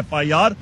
FIR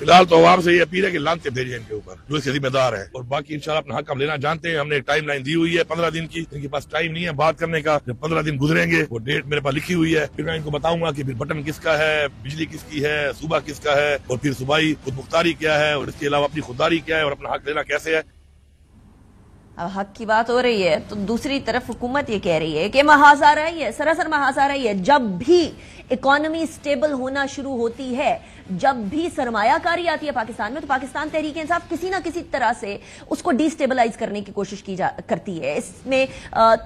فی الحال تو عوام سے یہ اپیل ہے کہ لانتے بھیجیں ان کے اوپر جو اس کے ذمہ دار ہے، اور باقی انشاءاللہ اپنا حق ہم لینا جانتے ہیں. ہم نے ایک ٹائم لائن دی ہوئی ہے 15 دن کی، ان کے پاس ٹائم نہیں ہے بات کرنے کا. جب 15 دن گزریں گے وہ ڈیٹ میرے پاس لکھی ہوئی ہے، پھر میں ان کو بتاؤں گا کہ پھر بٹن کس کا ہے، بجلی کس کی ہے، صوبہ کس کا ہے، اور پھر صوبائی خود مختاری کیا ہے، اور اس کے علاوہ اپنی خودداری کیا ہے، اور اپنا حق لینا کیسے ہے. اب حق کی بات ہو رہی ہے تو دوسری طرف حکومت یہ کہہ رہی ہے کہ محاذ آ رہی ہے، سراسر محاذ آ رہی ہے. جب بھی اکانومی سٹیبل ہونا شروع ہوتی ہے، جب بھی سرمایہ کاری آتی ہے پاکستان میں، تو پاکستان تحریک انصاف کسی نہ کسی طرح سے اس کو ڈی سٹیبلائز کرنے کی کوشش کرتی ہے. اس میں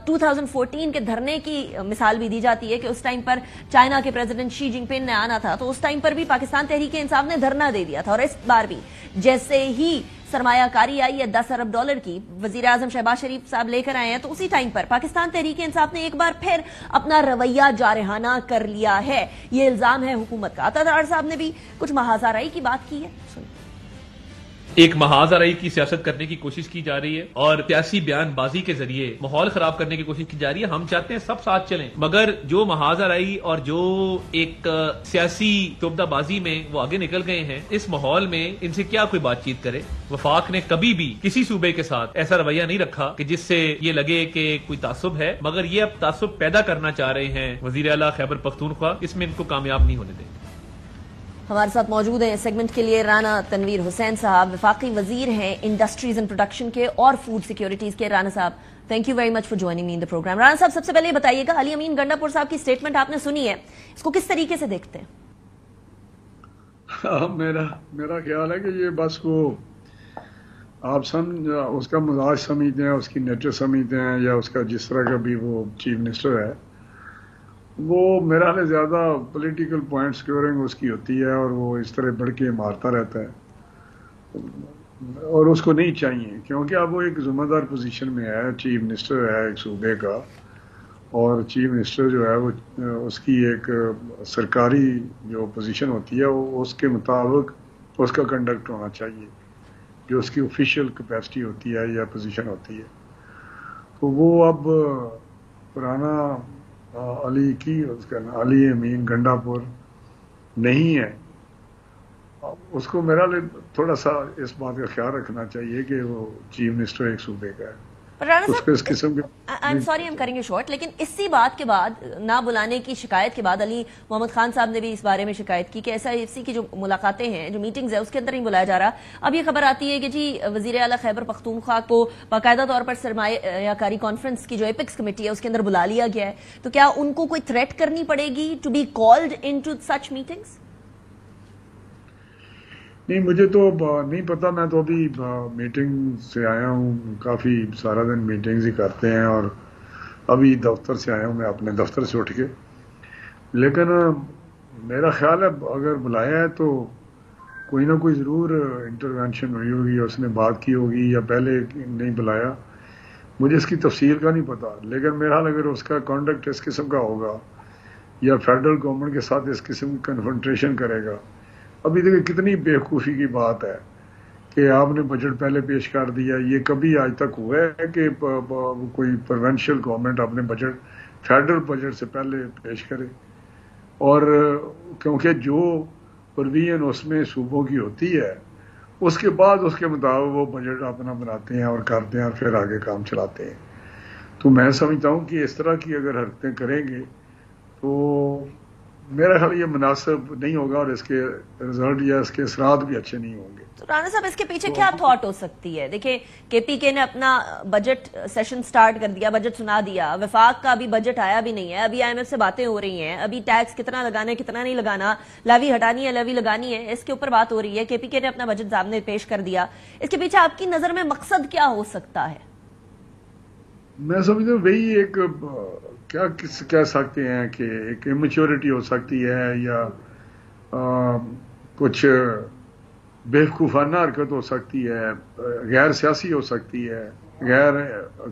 2014 کے دھرنے کی مثال بھی دی جاتی ہے کہ اس ٹائم پر چائنا کے پریزیڈنٹ شی جن پنگ نے آنا تھا تو اس ٹائم پر بھی پاکستان تحریک انصاف نے دھرنا دے دیا تھا. اور اس بار بھی جیسے ہی سرمایہ کاری آئی ہے $10 ارب کی، وزیر اعظم شہباز شریف صاحب لے کر آئے ہیں، تو اسی ٹائم پر پاکستان تحریک انصاف نے ایک بار پھر اپنا رویہ جارحانہ کر لیا ہے. یہ الزام ہے حکومت کا. عطا صاحب نے بھی کچھ محاذ آرائی کی بات کی ہے. ایک محاذ آرائی کی سیاست کرنے کی کوشش کی جا رہی ہے اور سیاسی بیان بازی کے ذریعے ماحول خراب کرنے کی کوشش کی جا رہی ہے. ہم چاہتے ہیں سب ساتھ چلیں، مگر جو محاذ آرائی اور جو ایک سیاسی شعبدہ بازی میں وہ آگے نکل گئے ہیں، اس ماحول میں ان سے کیا کوئی بات چیت کرے. وفاق نے کبھی بھی کسی صوبے کے ساتھ ایسا رویہ نہیں رکھا کہ جس سے یہ لگے کہ کوئی تعصب ہے، مگر یہ اب تعصب پیدا کرنا چاہ رہے ہیں وزیر اعلیٰ خیبر پختونخوا. اس میں ان کو کامیاب نہیں ہونے دیں. ہمارے ساتھ موجود ہیں سیگمنٹ کے لیے رانا تنویر حسین صاحب، وفاقی وزیر ہیں انڈسٹریز اینڈ پروڈکشن کے اور فوڈ سیکیورٹیز کے. رانا صاحب thank you very much for joining me in the programme. Rana صاحب سب سے پہلے یہ بتائیے گا، علی امین گنڈا پور صاحب کی سٹیٹمنٹ آپ نے سنی ہے، اس کو کس طریقے سے دیکھتے ہیں؟ میرا خیال ہے کہ یہ بس وہ آپ اس کا مزاج سمجھتے ہیں، اس کی نیچر سمجھتے ہیں، یا اس کا جس طرح کا بھی وہ چیف منسٹر ہے، وہ میرا خیال زیادہ پولیٹیکل پوائنٹ سکیورنگ اس کی ہوتی ہے، اور وہ اس طرح بڑھ کے مارتا رہتا ہے، اور اس کو نہیں چاہیے، کیونکہ اب وہ ایک ذمہ دار پوزیشن میں ہے، چیف منسٹر ہے ایک صوبے کا، اور چیف منسٹر جو ہے وہ اس کی ایک سرکاری جو پوزیشن ہوتی ہے وہ اس کے مطابق اس کا کنڈکٹ ہونا چاہیے، جو اس کی آفیشیل کیپیسٹی ہوتی ہے یا پوزیشن ہوتی ہے. تو وہ اب پرانا علی امین گنڈا پور نہیں ہے. اس کو میرا تھوڑا سا اس بات کا خیال رکھنا چاہیے کہ وہ چیف منسٹر ایک صوبے کا ہے. لیکن اسی بات کے بعد نہ بلانے کی شکایت کے بعد علی محمد خان صاحب نے بھی اس بارے میں شکایت کی کہ ایسا ایف سی کی جو ملاقاتیں ہیں، جو میٹنگز ہیں، اس کے اندر نہیں بلایا جا رہا. اب یہ خبر آتی ہے کہ جی وزیر اعلیٰ خیبر پختونخوا کو باقاعدہ طور پر سرمایہ کاری کانفرنس کی جو ایپکس کمیٹی ہے اس کے اندر بلا لیا گیا ہے، تو کیا ان کو کوئی تھریٹ کرنی پڑے گی to be called into such meetings? نہیں، مجھے تو نہیں پتا. میں تو ابھی میٹنگ سے آیا ہوں، کافی سارا دن میٹنگز ہی کرتے ہیں، اور ابھی دفتر سے آیا ہوں میں اپنے دفتر سے اٹھ کے. لیکن میرا خیال ہے اگر بلایا ہے تو کوئی نہ کوئی ضرور انٹروینشن ہوئی ہوگی، اس نے بات کی ہوگی، یا پہلے نہیں بلایا. مجھے اس کی تفصیل کا نہیں پتا، لیکن میرا خیال اگر اس کا کانڈکٹ اس قسم کا ہوگا یا فیڈرل گورنمنٹ کے ساتھ اس قسم کی کنفرنٹریشن کرے گا. ابھی دیکھیں کتنی بیوقوفی کی بات ہے کہ آپ نے بجٹ پہلے پیش کر دیا. یہ کبھی آج تک ہوا ہے کہ کوئی پروونشل گورنمنٹ اپنے بجٹ فیڈرل بجٹ سے پہلے پیش کرے؟ اور کیونکہ جو پروویژن اس میں صوبوں کی ہوتی ہے اس کے بعد اس کے مطابق وہ بجٹ اپنا بناتے ہیں اور کرتے ہیں اور پھر آگے کام چلاتے ہیں. تو میں سمجھتا ہوں کہ اس طرح کی اگر حرکتیں کریں گے تو میرا خیال یہ مناسب نہیں ہوگا، اور اس کے رزلٹ یا اس کے اثرات بھی اچھے نہیں ہوں گے. تو رانا صاحب اس کے پیچھے کیا تھاٹ ہو سکتی ہے؟ دیکھیں کے پی کے نے اپنا بجٹ سیشن سٹارٹ کر دیا، بجٹ سنا دیا. وفاق کا ابھی بجٹ آیا بھی نہیں ہے، ابھی آئی ایم ایف سے باتیں ہو رہی ہیں، ابھی ٹیکس کتنا لگانا ہے کتنا نہیں لگانا، لیوی ہٹانی ہے لیوی لگانی ہے، اس کے اوپر بات ہو رہی ہے. کے پی کے نے اپنا بجٹ سامنے پیش کر دیا. اس کے پیچھے آپ کی نظر میں مقصد کیا ہو سکتا ہے؟ میں سمجھتا ہوں وہی ایک کیا کہہ سکتے ہیں کہ ایک امیچورٹی ہو سکتی ہے، یا کچھ بیوقوفانہ حرکت ہو سکتی ہے، غیر سیاسی ہو سکتی ہے، غیر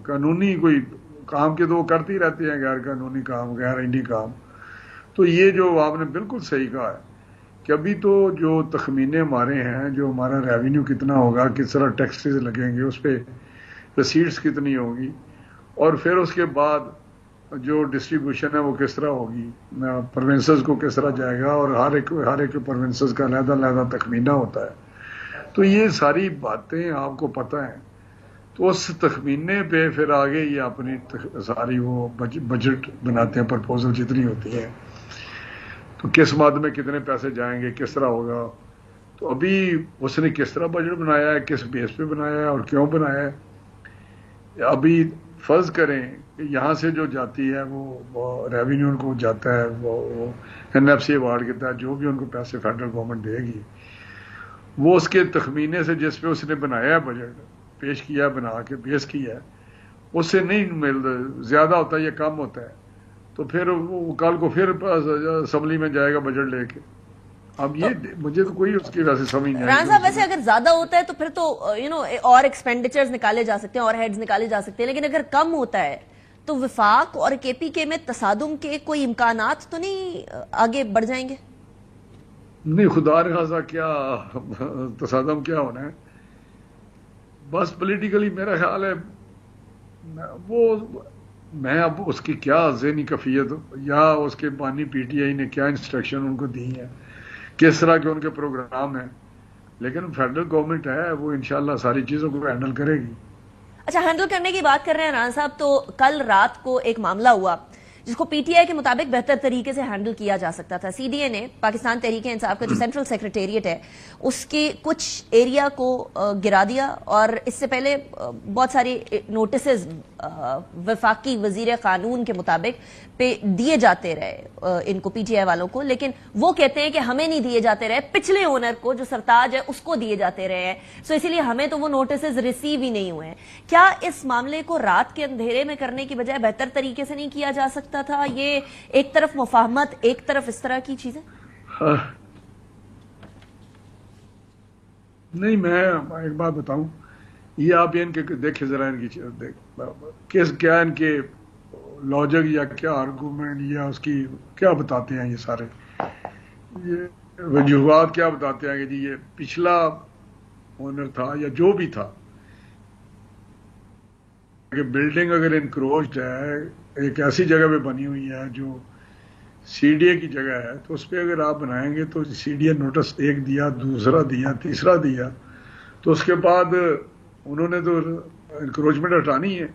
قانونی کوئی کام کے تو وہ کرتے ہی رہتے ہیں، غیر قانونی کام، غیر آئینی کام. تو یہ جو آپ نے بالکل صحیح کہا ہے کہ ابھی تو جو تخمینے ہمارے ہیں، جو ہمارا ریونیو کتنا ہوگا، کس طرح ٹیکسز لگیں گے، اس پہ رسیٹس کتنی ہوگی، اور پھر اس کے بعد جو ڈسٹریبیوشن ہے وہ کس طرح ہوگی، پروونسز کو کس طرح جائے گا، اور ہر ایک پروونسز کا علیحدہ علیحدہ تخمینہ ہوتا ہے. تو یہ ساری باتیں آپ کو پتہ ہیں. تو اس تخمینے پہ پھر آگے یہ اپنی ساری وہ بجٹ بناتے ہیں, پرپوزل جتنی ہوتی ہے, تو کس مد میں کتنے پیسے جائیں گے, کس طرح ہوگا. تو ابھی اس نے کس طرح بجٹ بنایا ہے, کس بیس پہ بنایا ہے اور کیوں بنایا ہے. ابھی فرض کریں کہ یہاں سے جو جاتی ہے وہ ریونیو ان کو جاتا ہے, وہ NFC ایوارڈ کے تحت جو بھی ان کو پیسے فیڈرل گورنمنٹ دے گی, وہ اس کے تخمینے سے جس پہ اس نے بنایا ہے بجٹ, پیش کیا بنا کے بیس کیا ہے, اس سے نہیں ملتا, زیادہ ہوتا ہے یا کم ہوتا ہے. تو پھر وہ کل کو پھر اسمبلی میں جائے گا بجٹ لے کے. اب یہ مجھے تو کوئی اس کی ویسے سمجھ نہیں. رانا صاحب ویسے اگر زیادہ ہوتا ہے تو پھر تو اور ایکسپینڈیچرز نکالے جا سکتے ہیں اور ہیڈز نکالے جا سکتے ہیں, لیکن اگر کم ہوتا ہے تو وفاق اور KPK میں تصادم کے کوئی امکانات تو نہیں آگے بڑھ جائیں گے؟ نہیں, خدا رخواستہ کیا تصادم کیا ہونا ہے. بس پولیٹیکلی میرا خیال ہے وہ, میں اب اس کی کیا ذہنی کیفیت یا اس کے بانی PTI نے کیا انسٹرکشن ان کو دی ہے, کس طرح کے ان کے پروگرام ہیں, لیکن فیڈرل گورنمنٹ ہے وہ انشاءاللہ ساری چیزوں کو ہینڈل کرے گی. اچھا, ہینڈل کرنے کی بات کر رہے ہیں رانا صاحب, تو کل رات کو ایک معاملہ ہوا جس کو PTI کے مطابق بہتر طریقے سے ہینڈل کیا جا سکتا تھا. CDA نے پاکستان تحریک انصاف کا جو سینٹرل سیکریٹریٹ ہے اس کے کچھ ایریا کو گرا دیا, اور اس سے پہلے بہت ساری نوٹسز وفاقی وزیر قانون کے مطابق پہ دیے جاتے رہے ان کو, PTI والوں کو, لیکن وہ کہتے ہیں کہ ہمیں نہیں دیے جاتے رہے, پچھلے اونر کو جو سرتاج ہے اس کو دیے جاتے رہے ہیں, سو اسی لیے ہمیں تو وہ نوٹسز ریسیو ہی نہیں ہوئے ہیں. کیا اس معاملے کو رات کے اندھیرے میں کرنے کی بجائے بہتر طریقے سے نہیں کیا جا سکتا تھا؟ یہ ایک طرف مفاہمت, ایک طرف اس طرح کی چیزیں. نہیں, میں ایک بات بتاؤں, یہ آپ ان کے دیکھیں ذرا, ان کی کیا ان کے لاجک یا کیا آرگومنٹ یا اس کی کیا بتاتے ہیں, یہ سارے یہ وجوہات کیا بتاتے ہیں کہ جی یہ پچھلا اونر تھا یا جو بھی تھا, کہ بلڈنگ اگر انکروچڈ ہے, ایک ایسی جگہ پہ بنی ہوئی ہے جو CDA کی جگہ ہے, تو اس پہ اگر آپ بنائیں گے تو CDA نوٹس ایک دیا, دوسرا دیا, تیسرا دیا, تو اس کے بعد انہوں نے تو انکروچمنٹ ہٹانی ہے,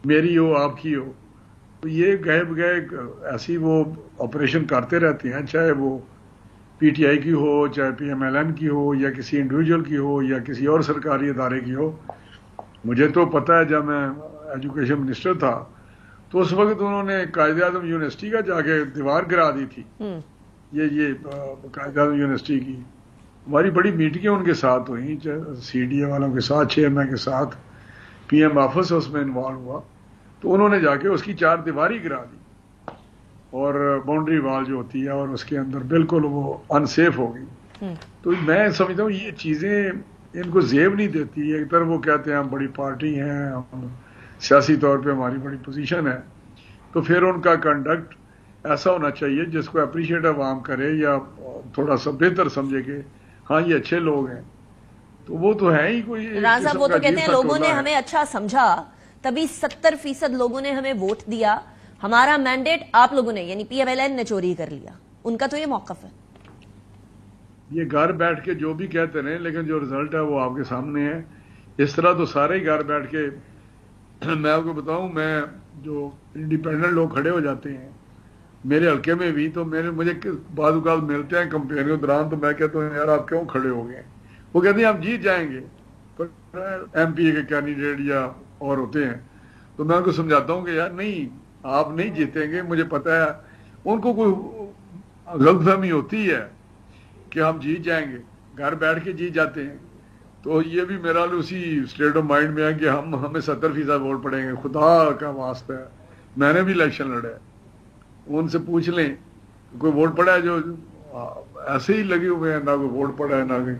میری ہو آپ کی ہو. تو یہ گئے بگئے ایسی وہ آپریشن کرتے رہتے ہیں, چاہے وہ PTI کی ہو, چاہے PMLN کی ہو, یا کسی انڈیویجول کی ہو, یا کسی اور سرکاری ادارے کی ہو. مجھے تو پتہ ہے جب میں ایجوکیشن منسٹر تھا تو اس وقت انہوں نے قائد اعظم یونیورسٹی کا جا کے دیوار گرا دی تھی. یہ قائد اعظم یونیورسٹی کی ہماری بڑی میٹنگیں ان کے ساتھ ہوئی, CDA والوں کے ساتھ, چیئرمین کے ساتھ, PM آفس اس میں انوالو ہوا, تو انہوں نے جا کے اس کی 4 دیواری گرا دی, اور باؤنڈری وال جو ہوتی ہے اور اس کے اندر بالکل وہ انسیف ہو گئی. تو میں سمجھتا ہوں یہ چیزیں ان کو زیب نہیں دیتی. ایک طرف وہ کہتے ہیں ہم بڑی پارٹی ہیں, ہم سیاسی طور پہ ہماری بڑی پوزیشن ہے, تو پھر ان کا کنڈکٹ ایسا ہونا چاہیے جس کو اپریشیٹ عوام کرے یا تھوڑا سا بہتر سمجھے کہ ہاں یہ اچھے لوگ ہیں. تو وہ تو ہے ہی کوئی. رانا صاحب وہ تو کہتے ہیں لوگوں نے ہمیں اچھا سمجھا تبھی 70% لوگوں نے ہمیں ووٹ دیا, ہمارا مینڈیٹ آپ لوگوں نے یعنی PMLN نے چوری کر لیا. ان کا تو یہ موقف ہے. یہ گھر بیٹھ کے جو بھی کہتے رہے, لیکن جو رزلٹ ہے وہ آپ کے سامنے ہے. اس طرح تو سارے ہی گھر بیٹھ کے, میں آپ کو بتاؤں, میں جو انڈیپینڈنٹ لوگ کھڑے ہو جاتے ہیں میرے حلقے میں بھی, تو مجھے بعض اوقات ملتے ہیں کمپین کے دوران, تو میں کہتا ہوں یار آپ کیوں کھڑے ہو گئے؟ وہ کہتے ہیں آپ جیت جائیں گے. MP کے کینڈیڈیٹ یا اور ہوتے ہیں, تو میں ان کو سمجھاتا ہوں کہ یار نہیں, آپ نہیں جیتیں گے. مجھے پتا ہے ان کو کوئی غلط فہمی ہوتی ہے کہ ہم جیت جائیں گے, گھر بیٹھ کے جیت جاتے ہیں. تو یہ بھی میرا اسی اسٹیٹ آف مائنڈ میں ہے کہ ہمیں 70% ووٹ پڑیں گے. خدا کا واسطہ ہے, میں نے بھی الیکشن لڑا ہے, ان سے پوچھ لیں کوئی ووٹ پڑا ہے جو ایسے ہی لگے ہوئے ہیں, نہ کوئی ووٹ پڑا ہے نہ کوئی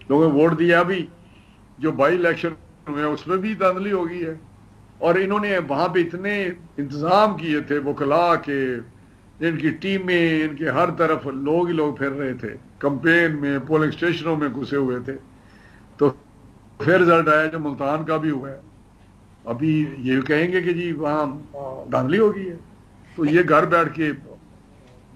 لوگوں نے ووٹ دیا. بھی جو بائی الیکشن ہوئے ہیں اس میں بھی دھاندلی ہو گئی ہے, اور انہوں نے وہاں پہ اتنے انتظام کیے تھے وکلاء کے, ان کی ٹیمیں, ان کے ہر طرف لوگ ہی لوگ پھر رہے تھے, کمپین میں پولنگ اسٹیشنوں میں گھسے ہوئے تھے. تو پھر رزلٹ آیا جو ملتان کا بھی ہوا ہے. ابھی یہ کہیں گے کہ جی وہاں دھاندلی ہو گئی ہے, تو یہ گھر بیٹھ کے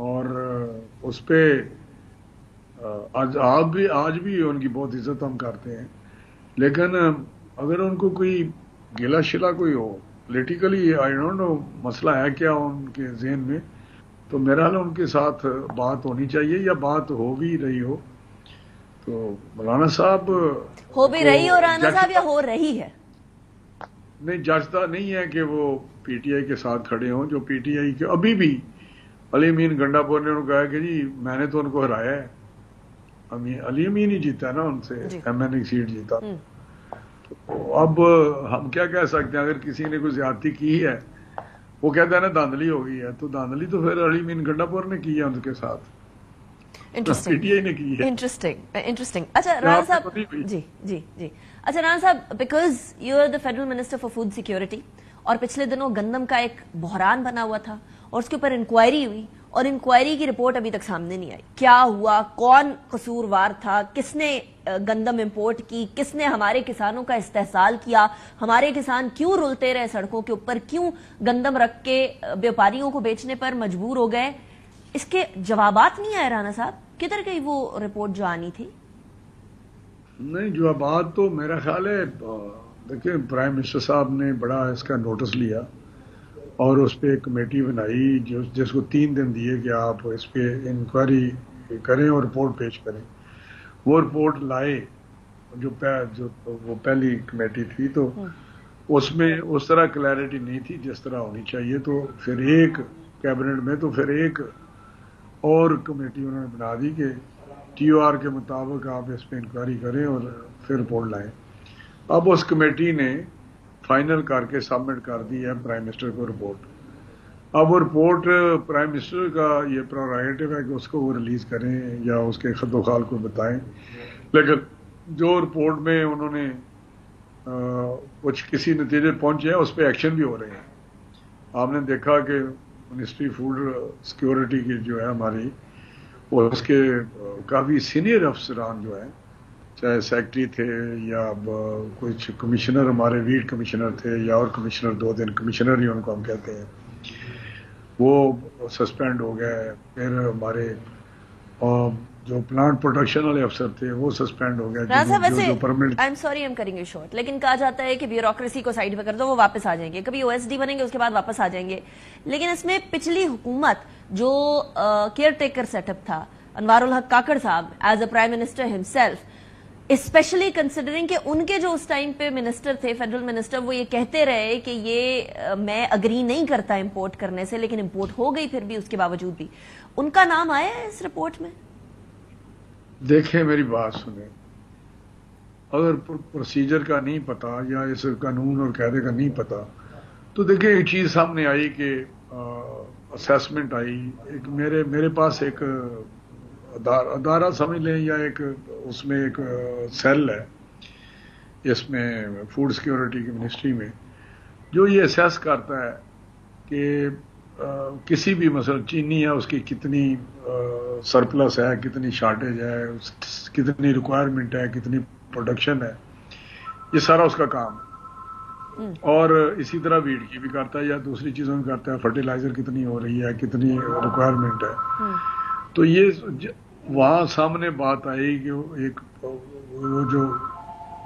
اور اس پہ آج بھی ان کی بہت عزت ہم کرتے ہیں، لیکن اگر ان کو کوئی گلا شلا کوئی ہو پولیٹیکلی، آئی ڈونٹ نو مسئلہ ہے کیا ان کے ذہن میں، تو میرا حال ان کے ساتھ بات ہونی چاہیے، یا بات ہو بھی رہی ہو تو مولانا صاحب ہو بھی رہی ہو رانا صاحب یا ہو رہی ہے؟ نہیں، جاچتا نہیں ہے کہ وہ پی ٹی آئی کے ساتھ کھڑے ہوں، جو پی ٹی آئی کے ابھی بھی علی امین گنڈا پور نے انہوں کہا کہ جی میں نے تو ان کو ہرایا ہے، علی امین ہی جیتا ہے نا ان سے، ایم این ای سیٹ جیتا. تو اب ہم کیا کہہ سکتے ہیں؟ اگر کسی نے کوئی زیادتی کی ہے، وہ کہتا ہے نا دھاندلی ہو گئی ہے، تو دھاندلی تو پھر علی امین گنڈا پور نے کی ہے ان کے ساتھ، پی ٹی آئی نے کی ہے. انٹرسٹنگ. اچھا رانا صاحب، جی اچھا رانا صاحب، because you are the federal minister for food security, اور پچھلے دنوں گندم کا ایک بحران بنا ہوا تھا اور اس کے اوپر انکوائری ہوئی، اور انکوائری کی رپورٹ ابھی تک سامنے نہیں آئی. کیا ہوا؟ کون قصوروار تھا؟ کس نے گندم امپورٹ کی؟ کس نے ہمارے کسانوں کا استحصال کیا؟ ہمارے کسان کیوں رلتے رہے سڑکوں کے اوپر؟ کیوں گندم رکھ کے بیوپاریوں کو بیچنے پر مجبور ہو گئے؟ اس کے جوابات نہیں آئے رانا صاحب. کدھر گئی وہ رپورٹ جو آنی تھی؟ نہیں، جوابات تو میرا خیال ہے دیکھیں پرائم منسٹر صاحب نے بڑا اس کا نوٹس لیا اور اس پہ ایک کمیٹی بنائی جس کو 3 دن دیے کہ آپ اس پہ انکوائری کریں اور رپورٹ پیش کریں. وہ رپورٹ لائے جو وہ پہلی کمیٹی تھی، تو اس میں اس طرح کلیئرٹی نہیں تھی جس طرح ہونی چاہیے. تو پھر ایک کیبنٹ میں تو پھر ایک اور کمیٹی انہوں نے بنا دی کہ ٹی او آر کے مطابق آپ اس پہ انکوائری کریں اور پھر رپورٹ لائیں. اب اس کمیٹی نے فائنل کر کے سبمٹ کر دی ہے پرائم منسٹر کو رپورٹ. اب وہ رپورٹ پرائم منسٹر کا یہ پروریگیٹو ہے کہ اس کو وہ ریلیز کریں یا اس کے خط و خال کو بتائیں، لیکن جو رپورٹ میں انہوں نے کچھ کسی نتیجے پہنچے ہیں اس پہ ایکشن بھی ہو رہے ہیں. آپ نے دیکھا کہ منسٹری فوڈ سیکیورٹی کی جو ہے ہماری، وہ اس کے کافی سینئر افسران جو ہیں، چاہے سیکٹری تھے یا کچھ کمشنر، ہمارے ویڈ کمشنر تھے یا اور کمشنر، 2 دن کمشنر ہی ان کو ہم کہتے ہیں، وہ سسپینڈ ہو گئے. پھر ہمارے جو پلانٹ پروڈکشن والے افسر تھے وہ سسپینڈ ہو گئے. لیکن کہا جاتا ہے کہ بیوروکریسی کو سائڈ پہ کر دو، وہ واپس آ جائیں گے. کبھی او ایس ڈی بنیں گے، اس کے بعد واپس آ جائیں گے. لیکن اس میں پچھلی حکومت جو کیئر ٹیکر سیٹ اپ تھا، انوار الحق کاکڑ صاحب as a prime minister himself, especially considering کہ ان کے جو اس ٹائم پہ منسٹر تھے، فیڈرل منسٹر، وہ یہ کہتے رہے کہ یہ میں اگری نہیں کرتا امپورٹ کرنے سے، لیکن امپورٹ ہو گئی پھر بھی، اس کے باوجود بھی. ان کا نام آیا ہے اس رپورٹ میں؟ دیکھیں میری بات سنیں، اگر پروسیجر کا نہیں پتا یا اس قانون اور قاعدے کا نہیں پتا تو دیکھیں ایک چیز سامنے آئی کہ اسیسمنٹ آئی. ایک میرے پاس ایک ادارہ سمجھ لیں یا ایک اس میں ایک سیل ہے اس میں فوڈ سیکیورٹی کی منسٹری میں، جو یہ اسیس کرتا ہے کہ کسی بھی مثلا چینی ہے اس کی کتنی سرپلس ہے، کتنی شارٹیج ہے، کتنی ریکوائرمنٹ ہے، کتنی پروڈکشن ہے. یہ سارا اس کا کام ہے. اور اسی طرح ویٹ کی بھی کرتا ہے یا دوسری چیزوں میں کرتا ہے، فرٹیلائزر کتنی ہو رہی ہے، کتنی ریکوائرمنٹ ہے. تو یہ وہاں سامنے بات آئی کہ ایک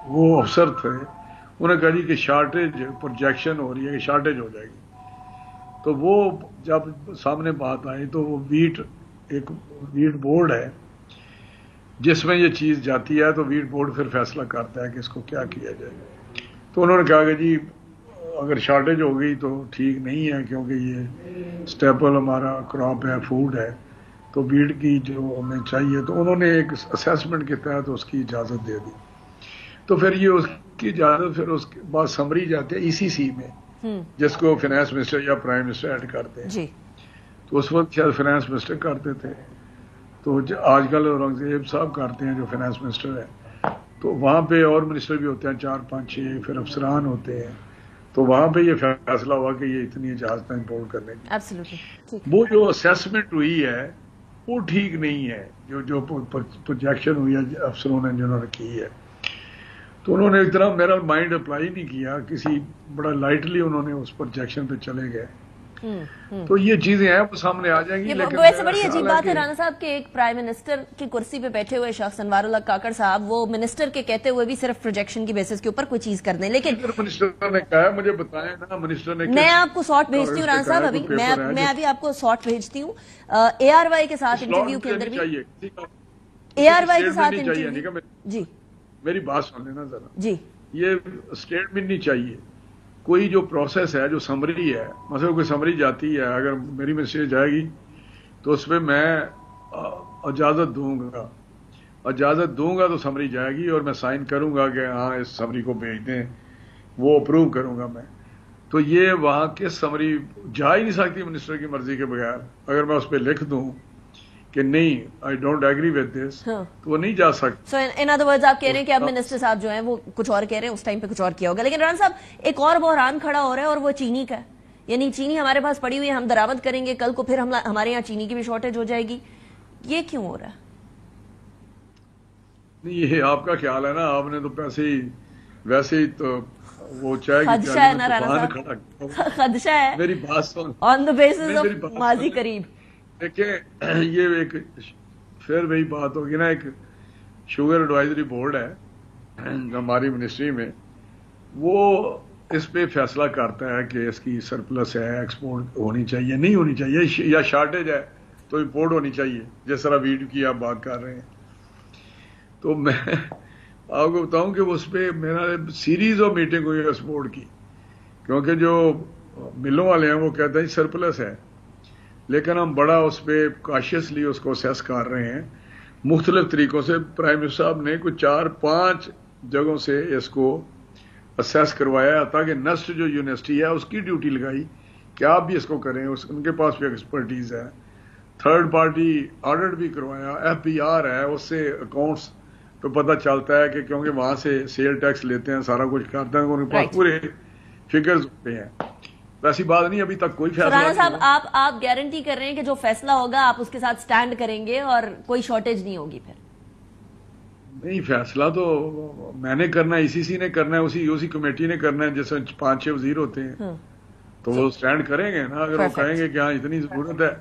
وہ افسر تھے، انہوں نے کہا جی کہ شارٹیج پروجیکشن ہو رہی ہے کہ شارٹیج ہو جائے گی. تو وہ جب سامنے بات آئی تو وہ ایک ویٹ بورڈ ہے جس میں یہ چیز جاتی ہے، تو ویٹ بورڈ پھر فیصلہ کرتا ہے کہ اس کو کیا کیا جائے. تو انہوں نے کہا کہ جی اگر شارٹیج ہو گئی تو ٹھیک نہیں ہے، کیونکہ یہ اسٹیپل ہمارا کراپ ہے، فوڈ ہے، تو ویٹ کی جو ہمیں چاہیے. تو انہوں نے ایک اسیسمنٹ کے تحت اس کی اجازت دے دی. تو پھر یہ اس کی اجازت پھر اس کے بعد سمری جاتی ہے ای سی سی میں، جس کو فائنانس منسٹر یا پرائم منسٹر ایڈ کرتے ہیں. جی. تو اس وقت شاید فائنانس منسٹر کرتے تھے، تو آج کل اورنگزیب صاحب کرتے ہیں جو فائنانس منسٹر ہے. تو وہاں پہ اور منسٹر بھی ہوتے ہیں 4 5 6، پھر افسران ہوتے ہیں. تو وہاں پہ یہ فیصلہ ہوا کہ یہ اتنی اجازتیں امپورٹ کرنے کی. وہ جو اسیسمنٹ ہوئی ہے وہ ٹھیک نہیں ہے، جو پروجیکشن ہوئی ہے افسروں نے جنہوں نے کی ہے. تو انہوں نے اتنا میرا مائنڈ اپلائی نہیں کیا، کسی بڑا لائٹلی انہوں نے اس پروجیکشن پہ چلے گئے تو یہ چیزیں ہیں وہ سامنے آ جائیں گی. لیکن ویسے بڑی عجیب بات ہے رانا صاحب کہ ایک پرائم منسٹر کی کرسی پہ بیٹھے ہوئے شخص انوار اللہ کاکڑ صاحب وہ منسٹر کے کہتے ہوئے بھی صرف پروجیکشن کی بیسس کے اوپر کوئی چیز کر دیں. لیکن منسٹر نے کہا مجھے بتائیں نا منسٹر نے. میں آپ کو شارٹ بھیجتی ہوں رانا صاحب, ابھی میں ابھی آپ کو شارٹ بھیجتی ہوں. اے آر وائی کے ساتھ انٹرویو کے اندر بھی اے آر وائی کے ساتھ انٹرویو. جی میری بات سن لینا ذرا. جی یہ اسٹیٹمنٹ نہیں چاہیے, کوئی جو پروسیس ہے جو سمری ہے, مثلا کوئی سمری جاتی ہے اگر میری مسیج جائے گی تو اس پہ میں اجازت دوں گا تو سمری جائے گی اور میں سائن کروں گا کہ ہاں اس سمری کو بھیج دیں, وہ اپروو کروں گا میں. تو یہ وہاں کے سمری جا ہی نہیں سکتی منسٹر کی مرضی کے بغیر. اگر میں اس پہ لکھ دوں کہ نہیں I don't agree with this تو وہ نہیں جا سکتی. سو ان ادر ورڈز آپ کہہ رہے ہیں کہ اب منسٹر صاحب جو ہیں وہ کچھ اور کہہ رہے ہیں, اس ٹائم پہ کچھ اور کیا ہوگا. لیکن رانا صاحب ایک اور بحران کھڑا ہو رہا ہے اور وہ چینی کا ہے. یعنی چینی ہمارے پاس پڑی ہوئی ہے, ہم درآمد کریں گے, کل کو پھر ہمارے یہاں چینی کی بھی شارٹیج ہو جائے گی. یہ کیوں ہو رہا ہے؟ نہیں یہ آپ کا خیال ہے نا, آپ نے تو پیسے ہی ویسے ہی تو وہ چاہے خدشہ ہے نا رانا صاحب, خدشہ ہے. میری بات سن آن دا بیسس آف ماضی قریب. دیکھیں یہ ایک پھر وہی بات ہوگی نا, ایک شوگر ایڈوائزری بورڈ ہے ہماری منسٹری میں, وہ اس پہ فیصلہ کرتا ہے کہ اس کی سرپلس ہے, ایکسپورٹ ہونی چاہیے نہیں ہونی چاہیے, یا شارٹیج ہے تو امپورٹ ہونی چاہیے, جس طرح ویٹ کی آپ بات کر رہے ہیں. تو میں آپ کو بتاؤں کہ اس پہ میرا سیریز آف میٹنگ ہوئی ہے اس بورڈ کی, کیونکہ جو ملوں والے ہیں وہ کہتے ہیں سرپلس ہے, لیکن ہم بڑا اس پہ کاشیسلی اس کو اسیس کر رہے ہیں مختلف طریقوں سے. پرائم منسٹر صاحب نے کوئی 4-5 جگہوں سے اس کو اسیس کروایا, تاکہ نیسٹ جو یونیورسٹی ہے اس کی ڈیوٹی لگائی کہ آپ بھی اس کو کریں, ان کے پاس بھی ایکسپرٹیز ہے. تھرڈ پارٹی آڈٹ بھی کروایا, ایف بی آر ہے, اس سے اکاؤنٹس تو پتہ چلتا ہے کہ کیونکہ وہاں سے سیل ٹیکس لیتے ہیں, سارا کچھ کرتے ہیں, ان کے پاس پورے فگرز ہوتے ہیں. ویسی بات نہیں, ابھی تک کوئی فیصلہ رانا صاحب آپ گارنٹی کر رہے ہیں کہ جو فیصلہ ہوگا آپ اس کے ساتھ سٹینڈ کریں گے اور کوئی شارٹیج نہیں ہوگی؟ پھر نہیں, فیصلہ تو میں نے کرنا ہے, ای سی سی نے کرنا ہے, اسی کمیٹی نے کرنا ہے, جیسے 5-6 وزیر ہوتے ہیں تو وہ سٹینڈ کریں گے نا اگر وہ کہیں گے کہ ہاں اتنی ضرورت ہے.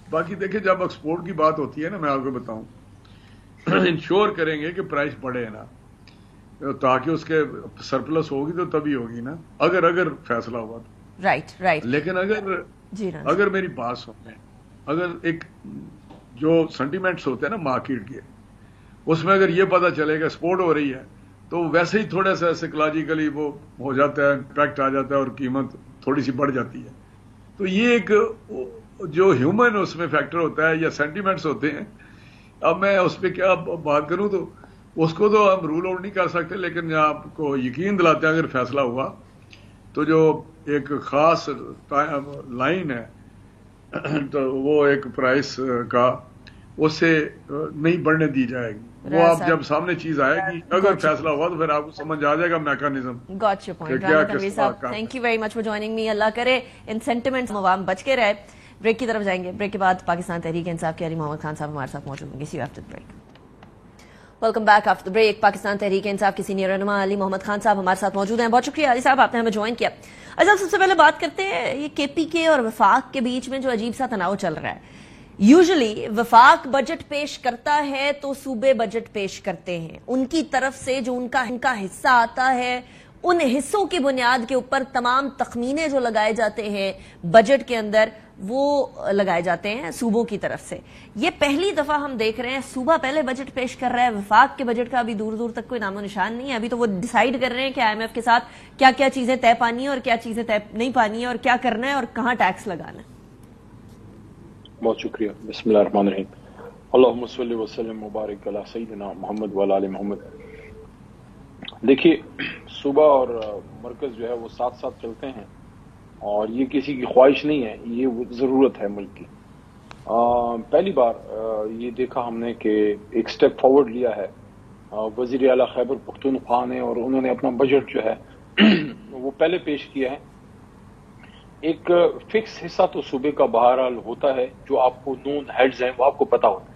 باقی دیکھیں جب ایکسپورٹ کی بات ہوتی ہے نا, میں آپ کو بتاؤں انشور کریں گے کہ پرائس بڑھے نا, تاکہ اس کے سرپلس ہوگی تو تبھی ہوگی نا, اگر فیصلہ ہوا تو. رائٹ. لیکن اگر میری بات سنیں, اگر ایک جو سینٹیمنٹس ہوتے ہیں نا مارکیٹ کے, اس میں اگر یہ پتا چلے گا ایکسپورٹ ہو رہی ہے تو ویسے ہی تھوڑا سا سائیکولوجیکلی وہ ہو جاتا ہے, امپیکٹ آ جاتا ہے اور قیمت تھوڑی سی بڑھ جاتی ہے. تو یہ ایک جو ہیومن اس میں فیکٹر ہوتا ہے یا سینٹیمنٹس ہوتے ہیں. اب میں اس پہ کیا بات کروں, تو اس کو تو ہم رول آؤٹ نہیں کر سکتے, لیکن آپ کو یقین دلاتے ہیں اگر فیصلہ ہوا تو جو ایک خاص لائن ہے تو وہ ایک پرائس کا, اس سے نہیں بڑھنے دی جائے گی. وہ آپ جب سامنے چیز آئے گی, اگر فیصلہ ہوا تو پھر آپ کو سمجھ آ جائے گا mechanism. Got your point Rana Tanvir sahab, thank you very much for joining me. اللہ کرے ان سینٹیمنٹس عوام بچ کے رہے. بریک کی طرف جائیں گے, بریک کے بعد پاکستان تحریک انصاف کے علی محمد خان صاحب ہمارے ساتھ موجود ہوں گے. See you after break. Welcome back after break. Pakistan Tehreek Insaf کے سینئر رہنما علی محمد خان صاحب ہمارے ساتھ موجود ہیں. بہت شکریہ علی صاحب, آپ نے ہمیں جوائن کیا. علی صاحب سب سے پہلے بات کرتے ہیں یہ کے پی کے اور وفاق کے بیچ میں جو عجیب سا تناؤ چل رہا ہے. یوزلی وفاق بجٹ پیش کرتا ہے تو صوبے بجٹ پیش کرتے ہیں, ان کی طرف سے جو ان کا حصہ آتا ہے ان حصوں کی بنیاد کے اوپر تمام تخمینے جو لگائے جاتے ہیں بجٹ کے اندر وہ لگائے جاتے ہیں صوبوں کی طرف سے. یہ پہلی دفعہ ہم دیکھ رہے ہیں صوبہ پہلے بجٹ پیش کر رہا ہے, وفاق کے بجٹ کا ابھی دور دور تک کوئی نام و نشان نہیں ہے. ابھی تو وہ ڈیسائیڈ کر رہے ہیں کہ آئی ایم ایف کے ساتھ کیا کیا چیزیں طے پانی ہیں اور کیا چیزیں طے نہیں پانی ہیں, اور کیا کرنا ہے اور کہاں ٹیکس لگانا ہے. بہت شکریہ. بسم اللہ الرحمن الرحیم. اللہم صلی وسلم مبارک علی سیدنا محمد وعلی آل محمد. دیکھیے, صوبہ اور مرکز جو ہے وہ ساتھ ساتھ چلتے ہیں, اور یہ کسی کی خواہش نہیں ہے, یہ ضرورت ہے ملک کی. پہلی بار یہ دیکھا ہم نے کہ ایک سٹیپ فارورڈ لیا ہے وزیر اعلیٰ خیبر پختونخوا نے, اور انہوں نے اپنا بجٹ جو ہے وہ پہلے پیش کیا ہے. ایک فکس حصہ تو صوبے کا بہرحال ہوتا ہے, جو آپ کو نون ہیڈز ہیں وہ آپ کو پتا ہوتا ہے,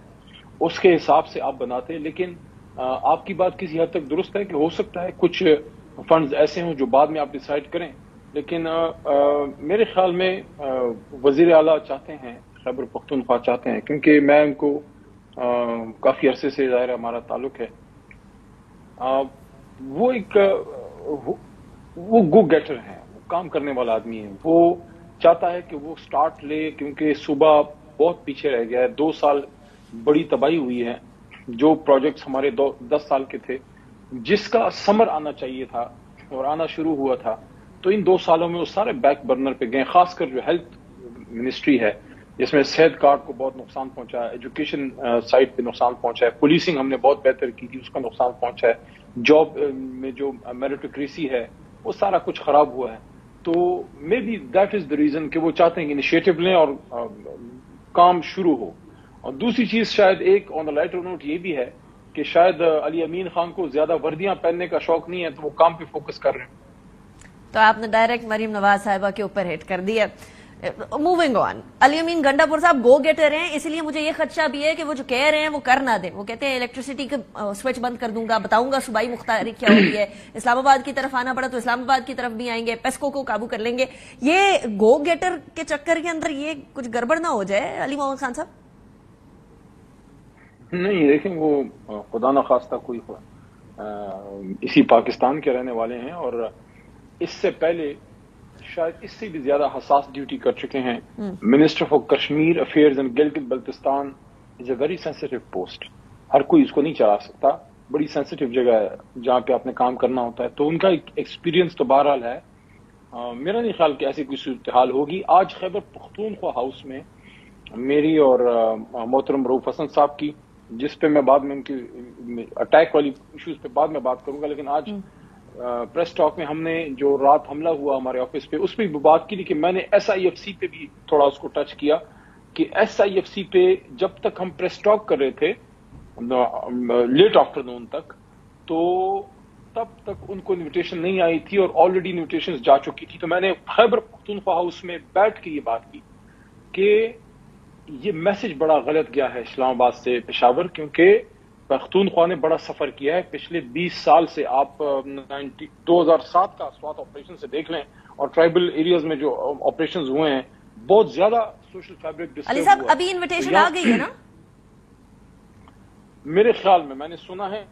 اس کے حساب سے آپ بناتے ہیں. لیکن آپ کی بات کسی حد تک درست ہے کہ ہو سکتا ہے کچھ فنڈز ایسے ہوں جو بعد میں آپ ڈیسائیڈ کریں, لیکن میرے خیال میں وزیر اعلیٰ چاہتے ہیں، خیبر پختونخوا چاہتے ہیں، کیونکہ میں ان کو کافی عرصے سے ظاہر ہمارا تعلق ہے، وہ ایک وہ گو گیٹر ہیں، وہ کام کرنے والا آدمی ہے، وہ چاہتا ہے کہ وہ سٹارٹ لے، کیونکہ صوبہ بہت پیچھے رہ گیا ہے، 2 سال بڑی تباہی ہوئی ہے، جو پروجیکٹس ہمارے 10 سال کے تھے جس کا سمر آنا چاہیے تھا اور آنا شروع ہوا تھا، تو ان 2 سالوں میں وہ سارے بیک برنر پہ گئے، خاص کر جو ہیلتھ منسٹری ہے جس میں صحت کارڈ کو بہت نقصان پہنچا ہے، ایجوکیشن سائٹ پہ نقصان پہنچا ہے، پولیسنگ ہم نے بہت بہتر کی تھی، اس کا نقصان پہنچا ہے، جاب میں جو میریٹوکریسی ہے وہ سارا کچھ خراب ہوا ہے. تو maybe that is the reason کہ وہ چاہتے ہیں کہ انیشیٹو لیں اور کام شروع ہو. اور دوسری چیز شاید ایک آن دا لائٹر نوٹ یہ بھی ہے کہ شاید علی امین خان کو زیادہ وردیاں پہننے کا شوق نہیں ہے، تو وہ کام پہ فوکس کر رہے ہیں. تو آپ نے ڈائریکٹ مریم نواز صاحبہ کے اوپر ہٹ کر دیا. موونگ آن، علی امین گنڈا پور صاحب گو گیٹر ہیں، اس لیے مجھے یہ خدشہ بھی ہے کہ وہ جو کہہ رہے ہیں وہ کر نہ دیں. وہ کہتے ہیں الیکٹریسٹی کا سوئچ بند کر دوں گا، بتاؤں گا صوبائی مختاری کیا ہوتی ہے، اسلام آباد کی طرف آنا پڑا تو اسلام آباد کی طرف بھی آئیں گے، پیسکو کو قابو کر لیں گے. یہ گو گیٹر کے چکر کے اندر یہ کچھ گڑبڑ نہ ہو جائے علی محمد خان صاحب؟ نہیں دیکھیں، وہ خدا نہ خواستہ کوئی اسی پاکستان کے رہنے والے ہیں اور اس سے پہلے شاید اس سے بھی زیادہ حساس ڈیوٹی کر چکے ہیں. Minister for Kashmir affairs and Gilgit Baltistan is a very sensitive post. ہر کوئی اس کو نہیں چلا سکتا، بڑی سینسیٹیو جگہ ہے جہاں پہ آپ نے کام کرنا ہوتا ہے، تو ان کا ایک ایکسپیرینس تو بہرحال ہے. میرا نہیں خیال کہ ایسی کوئی صورتحال ہوگی. آج خیبر پختونخوا ہاؤس میں میری اور محترم رؤوف حسن صاحب کی، جس پہ میں بعد میں ان کی اٹیک والی ایشوز پہ بعد میں بات کروں گا، لیکن آج پریس ٹاک میں ہم نے جو رات حملہ ہوا ہمارے آفس پہ اس پہ بھی بات کی تھی کہ میں نے ایس آئی ایف سی پہ بھی تھوڑا اس کو ٹچ کیا کہ ایس آئی ایف سی پہ جب تک ہم پریس ٹاک کر رہے تھے لیٹ آفٹر نون تک، تو تب تک ان کو انویٹیشن نہیں آئی تھی اور آلریڈی انویٹیشن جا چکی تھی. تو میں نے خیبر پختونخوا ہاؤس میں بیٹھ کے یہ بات کی کہ یہ میسج بڑا غلط گیا ہے اسلام آباد سے پشاور، کیونکہ پختونخوا نے بڑا سفر کیا ہے پچھلے 20 سال سے. آپ 2007 کا سوات آپریشن سے دیکھ لیں اور ٹرائبل ایریاز میں جو آپریشنز ہوئے ہیں بہت زیادہ سوشل فیبرک ڈسٹرب علی صاحب ابھی انویٹیشن آ گئی ہے نا؟ میرے خیال میں نے سنا ہے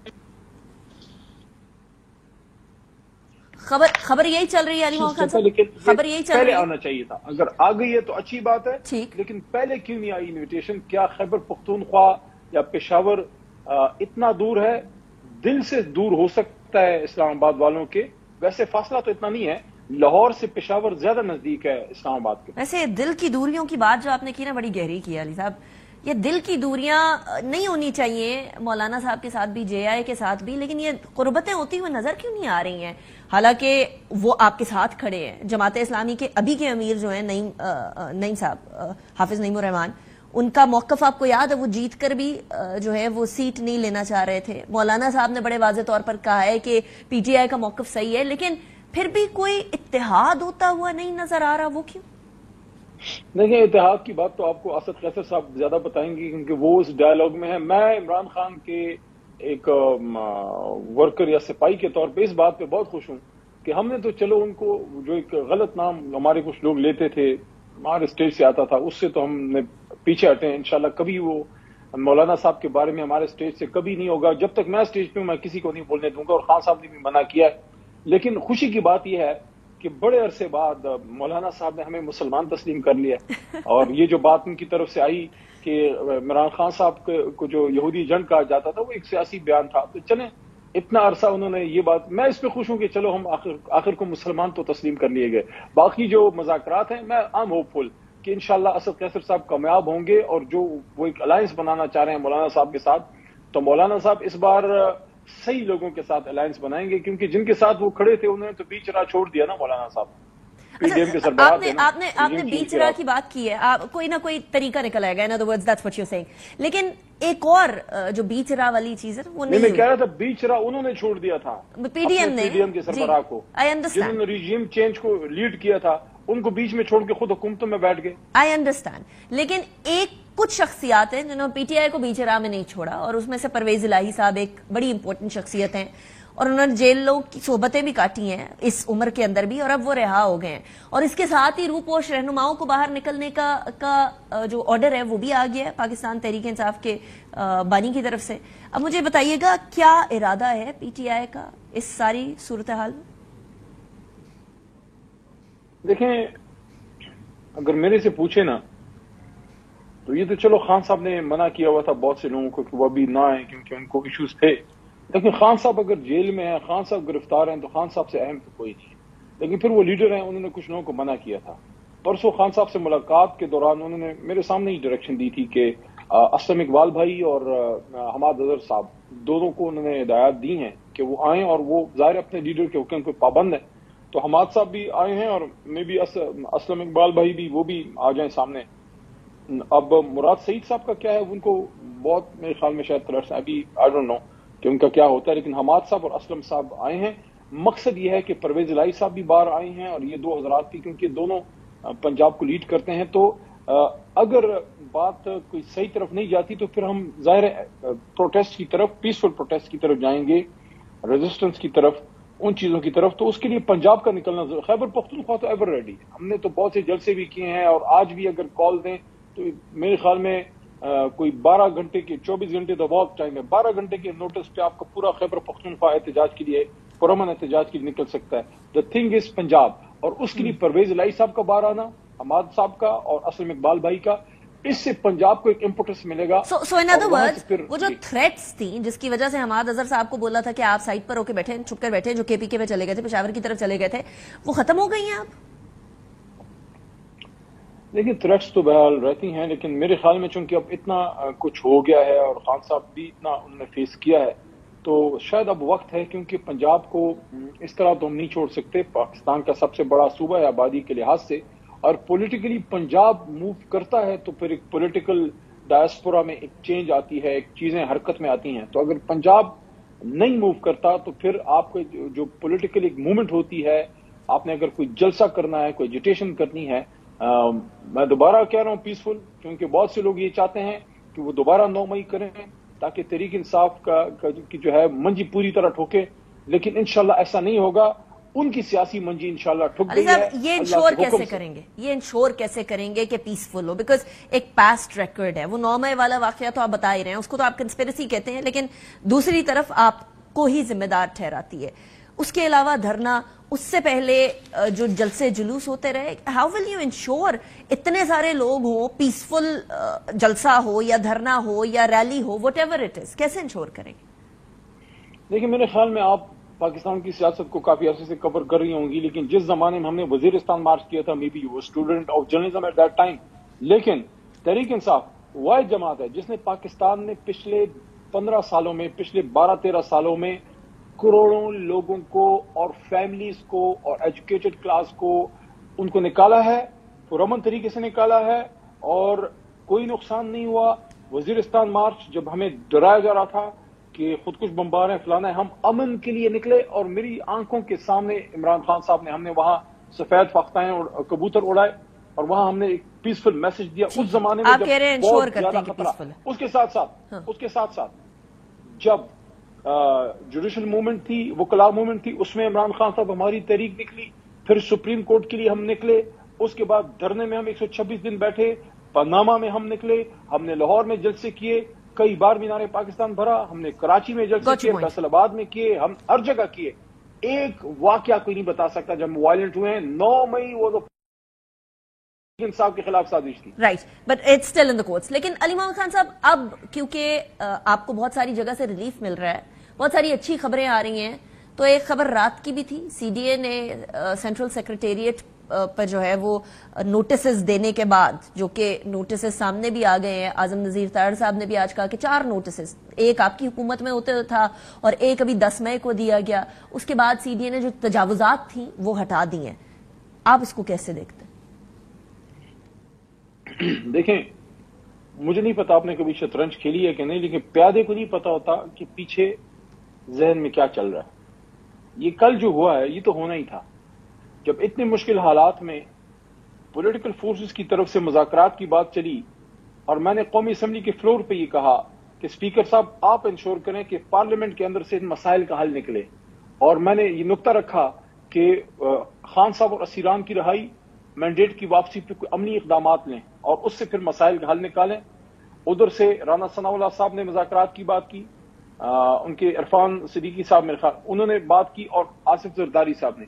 خبر یہی چل رہی ہے علی محمد خان صاحب، خبر یہی چل رہی ہے. پہلے آنا چاہیے تھا، اگر آ گئی ہے تو اچھی بات ہے، لیکن پہلے کیوں نہیں آئی انویٹیشن؟ کیا خیبر پختونخوا یا پشاور اتنا دور ہے؟ دل سے دور ہو سکتا ہے اسلام آباد والوں کے، ویسے فاصلہ تو اتنا نہیں ہے. لاہور سے پشاور زیادہ نزدیک ہے اسلام آباد کے. ویسے دل کی دوریوں کی بات جو آپ نے کی نا بڑی گہری کی ہے علی صاحب. یہ دل کی دوریاں نہیں ہونی چاہیے مولانا صاحب کے ساتھ بھی، جے آئی کے ساتھ بھی، لیکن یہ قربتیں ہوتی ہوئی نظر کیوں نہیں آ رہی ہیں؟ حالانکہ وہ آپ کے ساتھ کھڑے ہیں. جماعت اسلامی کے ابھی کے امیر جو ہیں نعیم صاحب، حافظ نعیم الرحمان، ان کا موقف آپ کو یاد ہے؟ وہ جیت کر بھی جو ہے وہ سیٹ نہیں لینا چاہ رہے تھے. مولانا صاحب نے بڑے واضح طور پر کہا ہے کہ پی ٹی آئی کا موقف صحیح ہے، لیکن پھر بھی کوئی اتحاد ہوتا ہوا نہیں نظر آ رہا. وہ کیوں؟ دیکھیں، اتحاد کی بات تو آپ کو اسد قیصر صاحب زیادہ بتائیں گے کیونکہ وہ اس ڈائلاگ میں ہے. میں عمران خان کے ایک ورکر یا سپاہی کے طور پہ اس بات پہ بہت خوش ہوں کہ ہم نے تو چلو ان کو جو ایک غلط نام ہمارے کچھ لوگ لیتے تھے، ہمارے اسٹیج سے آتا تھا، اس سے تو ہم نے پیچھے ہٹے ہیں. انشاءاللہ کبھی وہ مولانا صاحب کے بارے میں ہمارے اسٹیج سے کبھی نہیں ہوگا. جب تک میں اسٹیج پہ ہوں میں کسی کو نہیں بولنے دوں گا، اور خان صاحب نے بھی منع کیا ہے. لیکن خوشی کی بات یہ ہے کہ بڑے عرصے بعد مولانا صاحب نے ہمیں مسلمان تسلیم کر لیا، اور یہ جو بات ان کی طرف سے آئی کہ عمران خان صاحب کو جو یہودی ایجنٹ کہا جاتا تھا وہ ایک سیاسی بیان تھا، تو چلیں اتنا عرصہ انہوں نے یہ بات، میں اس پہ خوش ہوں کہ چلو ہم آخر کو مسلمان تو تسلیم کر لیے گئے. باقی جو مذاکرات ہیں میں آم ہوپ فل کہ انشاءاللہ اسد قیصر صاحب کامیاب ہوں گے، اور جو وہ ایک الائنس بنانا چاہ رہے ہیں مولانا صاحب کے ساتھ، تو مولانا صاحب اس بار صحیح لوگوں کے ساتھ الائنس بنائیں گے، کیونکہ جن کے ساتھ وہ کھڑے تھے انہوں نے تو بیچ راہ چھوڑ دیا نا مولانا صاحب. آپ نے بیچ راہ کی بات کی ہے، کوئی نہ کوئی طریقہ نکل آئے گا. in other words that's what you're saying. لیکن ایک اور جو بیچ راہ والی چیز ہے وہ نہیں، میں کہہ رہا تھا بیچ راہ انہوں نے چھوڑ دیا تھا، پی ڈی ایم نے، پی ڈی ایم کے سربراہ کو، جنہوں نے ریجیم چینج کو لیڈ کیا تھا، ان کو بیچ میں چھوڑ کے خود حکومتوں میں بیٹھ گئے. آئی انڈرسٹینڈ، لیکن ایک کچھ شخصیات ہیں جنہوں نے پی ٹی آئی کو بیچ راہ میں نہیں چھوڑا، اور اس میں سے پرویز الہی صاحب ایک بڑی امپورٹنٹ شخصیت ہیں. اور انہوں نے جیلوں کی صحبتیں بھی کاٹی ہیں اس عمر کے اندر بھی، اور اب وہ رہا ہو گئے ہیں، اور اس کے ساتھ ہی روپوش رہنماؤں کو باہر نکلنے کا جو آرڈر ہے وہ بھی آ گیا ہے پاکستان تحریک انصاف کے بانی کی طرف سے۔ اب مجھے بتائیے گا کیا ارادہ ہے پی ٹی آئی کا اس ساری صورتحال میں؟ دیکھیں، اگر میرے سے پوچھے نا تو یہ تو چلو خان صاحب نے منع کیا ہوا تھا بہت سے لوگوں کو کہ وہ ابھی نہ آئیں کیونکہ ان کو ایشوز تھے، لیکن خان صاحب اگر جیل میں ہیں، خان صاحب گرفتار ہیں، تو خان صاحب سے اہم تو کوئی نہیں ہے، لیکن پھر وہ لیڈر ہیں، انہوں نے کچھ لوگوں کو منع کیا تھا۔ پرسوں خان صاحب سے ملاقات کے دوران انہوں نے میرے سامنے ہی ڈائریکشن دی تھی کہ اسلم اقبال بھائی اور حماد اظہر صاحب دونوں کو انہوں نے ہدایات دی ہیں کہ وہ آئیں، اور وہ ظاہر اپنے لیڈر کے حکم پہ پابند ہیں، تو حماد صاحب بھی آئے ہیں اور میں بھی اسلم اقبال بھائی بھی وہ بھی آ جائیں سامنے۔ اب مراد سعید صاحب کا کیا ہے، ان کو بہت میرے خیال میں شاید تلرس ابھی آئی ڈونٹ نو کہ ان کا کیا ہوتا ہے، لیکن حماد صاحب اور اسلم صاحب آئے ہیں۔ مقصد یہ ہے کہ پرویز الہی صاحب بھی باہر آئے ہیں، اور یہ دو حضرات بھی کیونکہ دونوں پنجاب کو لیڈ کرتے ہیں، تو اگر بات کوئی صحیح طرف نہیں جاتی تو پھر ہم ظاہر پروٹیسٹ کی طرف، پیسفل پروٹیسٹ کی طرف جائیں گے، ریزسٹنس کی طرف، ان چیزوں کی طرف۔ تو اس کے لیے پنجاب کا نکلنا ضرور، خیبر پختونخوا تو ایور ریڈی ہے، ہم نے تو بہت سے جلسے بھی کیے ہیں، اور آج بھی اگر کال دیں تو میرے خیال میں کوئی 12 گھنٹے کے 24 گھنٹے تو بہت ٹائم ہے، 12 گھنٹے کے نوٹس پہ آپ کا پورا خیبر پختونخوا احتجاج کے لیے، پرامن احتجاج کے لیے نکل سکتا ہے۔ دا تھنگ از پنجاب، اور اس کے لیے پرویز الہی صاحب کا باہر آنا، حماد صاحب کا اور اسلم اقبال بھائی کا، اس سے پنجاب کو ایک امپوٹنس ملے گا۔ سو ان ادر ورڈز وہ جو تھریٹس تھیں جس کی وجہ سے حماد اظہر صاحب کو بولا تھا کہ آپ سائٹ پر ہو کے بیٹھے، چھپ کر بیٹھے، جو کے پی کے میں چلے گئے تھے، پشاور کی طرف چلے گئے تھے، وہ ختم ہو گئی ہیں اب؟ لیکن تھریٹس تو بہرحال رہتی ہیں، لیکن میرے خیال میں چونکہ اب اتنا کچھ ہو گیا ہے اور خان صاحب بھی اتنا انہوں نے فیس کیا ہے، تو شاید اب وقت ہے، کیونکہ پنجاب کو اس طرح تو ہم نہیں چھوڑ سکتے، پاکستان کا سب سے بڑا صوبہ ہے آبادی کے لحاظ سے، اور پولیٹیکلی پنجاب موو کرتا ہے تو پھر ایک پولیٹیکل ڈائسپورا میں ایک چینج آتی ہے، ایک چیزیں حرکت میں آتی ہیں، تو اگر پنجاب نہیں موو کرتا تو پھر آپ کو جو پولیٹیکل ایک موومنٹ ہوتی ہے، آپ نے اگر کوئی جلسہ کرنا ہے، کوئی ایجیٹیشن کرنی ہے، میں دوبارہ کہہ رہا ہوں پیسفل، کیونکہ بہت سے لوگ یہ چاہتے ہیں کہ وہ دوبارہ 9 مئی کریں تاکہ تحریک انصاف کی جو ہے منجی پوری طرح ٹھوکے، لیکن انشاءاللہ ایسا نہیں ہوگا، ان کی سیاسی منجی انشاءاللہ ٹھک گئی ہے۔ یہ انشور کیسے کریں گے، یہ انشور کیسے کریں گے کہ پیسفل ہو؟ بیکاز ایک پاسٹ ریکارڈ ہے، وہ 9 مئی والا واقعہ تو آپ بتا ہی رہے ہیں، اس کو تو آپ کنسپیریسی کہتے ہیں، لیکن دوسری طرف آپ کو ہی ذمہ دار ٹھہراتی ہے۔ اس کے علاوہ دھرنا، اس سے پہلے جو جلسے جلوس ہوتے رہے، ہاؤ ول یو انشور اتنے سارے لوگ ہوں، پیسفل جلسہ ہو یا دھرنا ہو یا ریلی ہو، وٹ ایور اٹ از، کیسے انشور کریں گے؟ دیکھیں میرے خیال میں آپ پاکستان کی سیاست کو کافی عرصے سے کور کر رہی ہوں گی، لیکن جس زمانے میں ہم نے وزیرستان مارچ کیا تھا، maybe you student of journalism at that time, لیکن تحریک انصاف واحد جماعت ہے جس نے پاکستان میں پچھلے 15 سالوں میں، پچھلے 12-13 سالوں میں کروڑوں لوگوں کو اور فیملیز کو اور ایجوکیٹڈ کلاس کو ان کو نکالا ہے، پرامن طریقے سے نکالا ہے، اور کوئی نقصان نہیں ہوا۔ وزیرستان مارچ جب ہمیں ڈرایا جا رہا تھا کہ خودکش بمبار ہیں فلانا ہے، ہم امن کے لیے نکلے، اور میری آنکھوں کے سامنے عمران خان صاحب نے، ہم نے وہاں سفید فاختائیں اور کبوتر اڑائے، اور وہاں ہم نے ایک پیسفل میسج دیا۔ اس زمانے میں جب بہت زیادہ خطرہ، اس کے ساتھ ساتھ جب جوڈیشل موومنٹ تھی، وکلا موومنٹ تھی، اس میں عمران خان صاحب ہماری تحریک نکلی، پھر سپریم کورٹ کے لیے ہم نکلے، اس کے بعد دھرنے میں ہم 126 دن بیٹھے، پاناما میں ہم نکلے، ہم نے لاہور میں جلسے کیے، کئی بار مینار پاکستان بھرا، ہم نے کراچی میں جلسے کیے، فیصل آباد میں کیے، ہم ہر جگہ کیے۔ ایک واقعہ کوئی نہیں بتا سکتا جب وائلنٹ ہوئے ہیں۔ 9 مئی وہ انصاف کے خلاف سازش تھی، right, but it's still in the courts. لیکن علی محمد خان صاحب، اب کیونکہ آپ کو بہت ساری جگہ سے ریلیف مل رہا ہے، بہت ساری اچھی خبریں آ رہی ہیں، تو ایک خبر رات کی بھی تھی، سی ڈی اے نے سینٹرل سیکریٹریٹ پر جو ہے وہ نوٹسز دینے کے بعد، جو کہ نوٹسز سامنے بھی آ گئے ہیں، اعظم نذیر طاہر صاحب نے بھی آج کہا کہ 4 نوٹسز، ایک آپ کی حکومت میں ہوتے تھا اور ایک ابھی 10 مئی کو دیا گیا، اس کے بعد سی ڈی اے نے جو تجاوزات تھیں وہ ہٹا دی ہیں، آپ اس کو کیسے دیکھتے ہیں؟ دیکھیں، مجھے نہیں پتا آپ نے کبھی شطرنج کھیلی ہے کہ نہیں، لیکن پیادے کو نہیں پتا ہوتا کہ پیچھے ذہن میں کیا چل رہا ہے۔ یہ کل جو ہوا ہے یہ تو ہونا ہی تھا، جب اتنے مشکل حالات میں پولیٹیکل فورسز کی طرف سے مذاکرات کی بات چلی، اور میں نے قومی اسمبلی کے فلور پہ یہ کہا کہ اسپیکر صاحب آپ انشور کریں کہ پارلیمنٹ کے اندر سے ان مسائل کا حل نکلے، اور میں نے یہ نقطہ رکھا کہ خان صاحب اور اسیران کی رہائی، مینڈیٹ کی واپسی پہ کوئی عملی اقدامات لیں اور اس سے پھر مسائل کا حل نکالیں. ادھر سے رانا ثناء اللہ صاحب نے مذاکرات کی بات کی، ان کے عرفان صدیقی صاحب میرے خیال انہوں نے بات کی، اور آصف زرداری صاحب نے.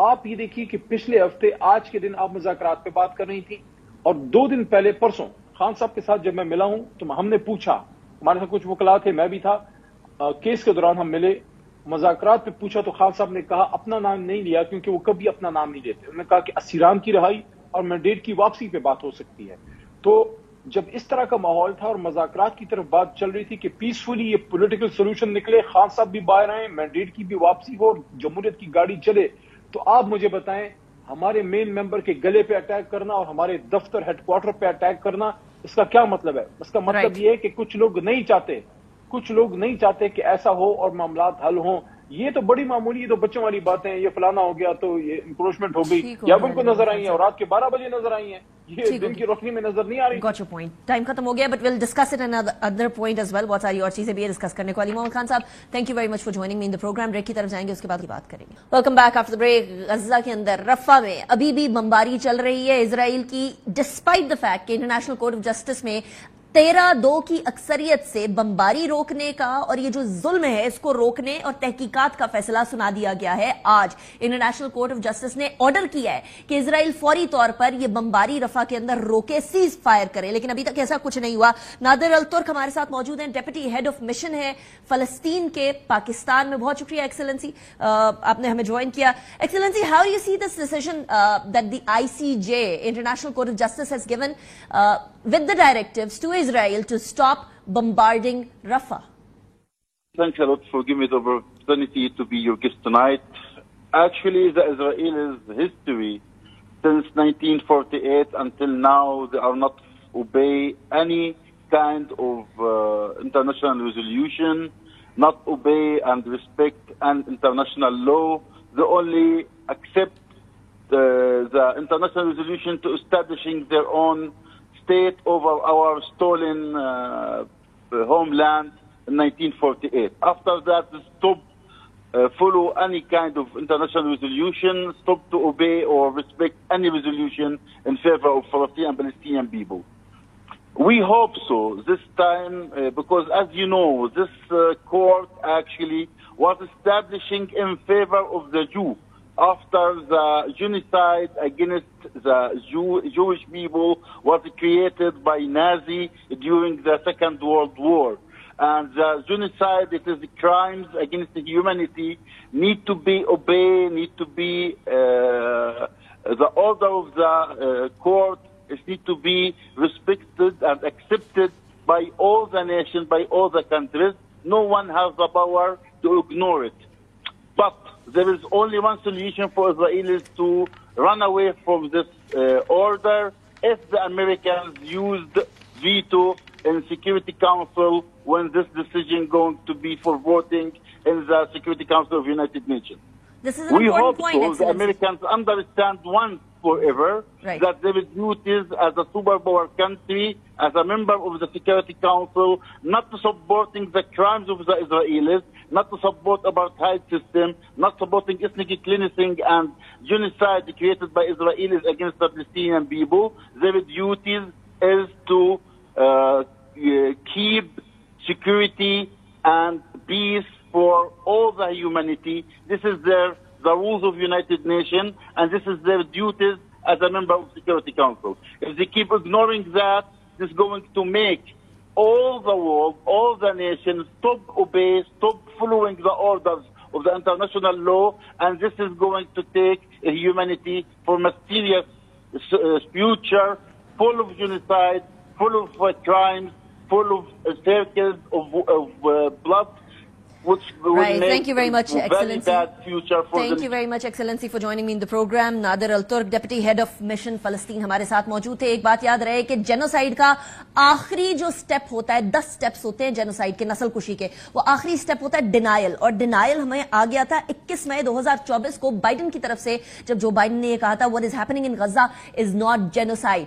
آپ یہ دیکھیے کہ پچھلے ہفتے آج کے دن آپ مذاکرات پہ بات کر رہی تھی، اور 2 دن پہلے پرسوں خان صاحب کے ساتھ جب میں ملا ہوں تو ہم نے پوچھا، ہمارے ساتھ کچھ وکلاء تھے، میں بھی تھا، کیس کے دوران ہم ملے، مذاکرات پہ پوچھا تو خان صاحب نے کہا، اپنا نام نہیں لیا کیونکہ وہ کبھی اپنا نام نہیں لیتے، انہوں نے کہا کہ اسیران کی رہائی اور مینڈیٹ کی واپسی پہ بات ہو سکتی ہے. تو جب اس طرح کا ماحول تھا اور مذاکرات کی طرف بات چل رہی تھی کہ پیسفلی یہ پولیٹیکل سولوشن نکلے، خان صاحب بھی باہر آئیں، مینڈیٹ کی بھی واپسی ہو، جمہوریت کی گاڑی چلے، تو آپ مجھے بتائیں ہمارے مین ممبر کے گلے پہ اٹیک کرنا اور ہمارے دفتر ہیڈ کوارٹر پہ اٹیک کرنا، اس کا کیا مطلب ہے؟ اس کا مطلب یہ ہے کہ کچھ لوگ نہیں چاہتے کہ ایسا ہو اور معاملات حل ہوں. یہ تو بڑی معمولی، یہ تو بچوں والی باتیں، یہ فلانا ہو گیا تو یہ انکروچمنٹ ہو گئی، یا ان کو نظر آئی ہیں اور رات کے 12 بجے نظر آئی ہیں، یہ دن کی روشنی میں نظر نہیں آ رہی. Got your point. ٹائم ختم ہو گیا، but we'll discuss it another point as well. بہت ساری اور چیزیں بھی ہے ڈسکس کرنے کو. علی محمد خان صاحب، thank you very much for joining me in the programme. Break کی طرف جائیں گے، اس کے بعد کی بات کریں گے. Welcome back after the break. Gaza کے اندر رفح میں ابھی بھی بمباری چل رہی ہے اسرائیل کی، ڈسپائٹ دا فیکٹ کہ انٹرنیشنل کورٹ آف جسٹس میں 13-2 کی اکثریت سے بمباری روکنے کا اور یہ جو ظلم ہے اس کو روکنے اور تحقیقات کا فیصلہ سنا دیا گیا ہے. آج انٹرنیشنل کورٹ آف جسٹس نے آرڈر کیا ہے کہ اسرائیل فوری طور پر یہ بمباری رفح کے اندر روکے، سیز فائر کرے، لیکن ابھی تک ایسا کچھ نہیں ہوا. نادر الترک ہمارے ساتھ موجود ہیں، ڈیپٹی ہیڈ آف مشن ہے فلسطین کے پاکستان میں. بہت شکریہ ایکسلنسی، آپ نے ہمیں جوائن کیا. Excellency, how you see this decision that the ICJ international court of justice has given with the directives to Israel to stop bombarding Rafah? Thanks a lot for giving me the opportunity to be your guest tonight. Actually, the Israelis' history since 1948 until now, they are not obey any kind of international resolution, not obey and respect an international law. They only accept the international resolution to establishing their own state over our stolen homeland in 1948. After that, they stopped follow any kind of international resolution, stopped to obey or respect any resolution in favor of Palestinian and Palestinian people. We hope so this time, because as you know, this court actually was establishing in favor of the Jew. After the genocide against the Jewish people was created by Nazi during the Second World War. And the genocide, it is the crimes against humanity, need to be obeyed, need to be, the order of the court is need to be respected and accepted by all the nations, by all the countries. No one has the power to ignore it. But there is only one solution for Israelis to run away from this order if the Americans used veto in Security Council when this decision going to be for voting in the Security Council of United Nations. This is an important point, so the Americans understand once forever that there is duties as a superpower country, as a member of the Security Council, not to supporting the crimes of the Israelis, not to support apartheid system, not supporting ethnic cleansing and genocide created by Israelis against the Palestinian people. Their duties is to keep security and peace for all the humanity. This is the rules of United Nations, and this is their duties as a member of Security Council. If they keep ignoring that, this is going to make all the world, all the nations stop obey, stop following the orders of the international law, and this is going to take humanity for mysterious future full of genocide, full of crimes, full of circles of blood, which will make Thank you very much, a very Excellency. bad future for Thank you very much, Excellency, for joining me in the program. Nader Al-Turk, Deputy Head of Mission فلسطین ہمارے ساتھ موجود تھے. ایک بات یاد رہے کہ جینوسائیڈ کا آخری جو سٹیپ ہوتا ہے، 10 سٹیپس ہوتے ہیں جینوسائیڈ کے، نسل کشی کے، وہ آخری سٹیپ ہوتا ہے ڈینائل. اور ڈینائل ہمیں آ گیا تھا 21 مئی 2024 کو بائیڈن کی طرف سے، جب جو بائیڈن نے یہ کہا تھا what is happening in Gaza is not genocide.